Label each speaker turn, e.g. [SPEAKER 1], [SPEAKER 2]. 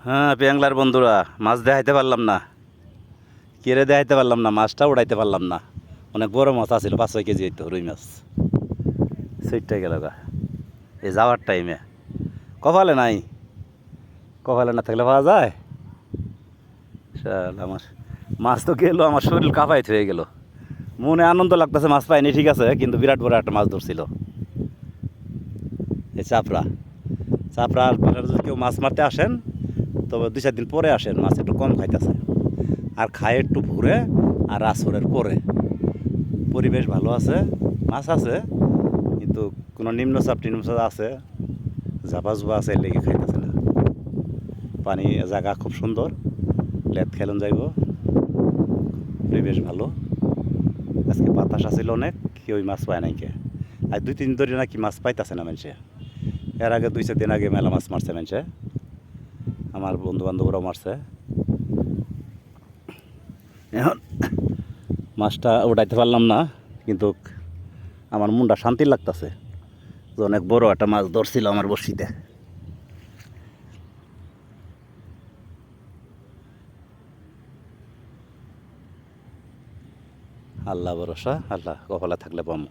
[SPEAKER 1] হ্যাঁ পেংলার বন্ধুরা, মাছ দেখাইতে পারলাম না, কেড়ে দেখাইতে পারলাম না, মাছটা উড়াইতে পারলাম না। অনেক বড় মাছ আছিল, 5-6 কেজি হইতো রুই মাছ। সেইটাই গেল গা এই যাওয়ার টাইমে। কপালে নাই, কপালে না থাকলে পাওয়া যায়। আমার মাছ তো গেল, আমার শরীর কাঁপাইতে হয়ে গেল। মনে আনন্দ লাগতেছে, মাছ পাইনি ঠিক আছে, কিন্তু বিরাট বড় একটা মাছ ধরছিল এই চাপড়া। চাপড়া যদি কেউ মাছ মারতে আসেন তবে 2-4 দিন পরে আসেন, মাছ একটু কম খাইতেছে। আর খায় একটু ভোরে আর আসরের পরে। পরিবেশ ভালো আছে, মাছ আছে, কিন্তু কোনো নিম্নচাপ টিম্নচাপ আছে, ঝাপা ঝুপা আছে, লেগে খাইতেছে না। পানি জায়গা খুব সুন্দর, লেট খেলন যাইব, পরিবেশ ভালো। আজকে বাতাস আছিল অনেক, কেউ মাছ পায় নাই কে। আর 2-3 দিন ধরে নাকি মাছ পাইতেছে না মানুষে। এর আগে 2-4 দিন আগে মেলা মাছ মারছে মানুষে, আমার বন্ধু বান্ধবরাও মারছে। এখন মাছটা উঠাইতে পারলাম না, কিন্তু আমার মনটা শান্তি লাগতেছে যে অনেক বড় একটা মাছ ধরছিল আমার বড়শিতে। আল্লাহ ভরসা, আল্লাহ কপালে থাকলে পামো।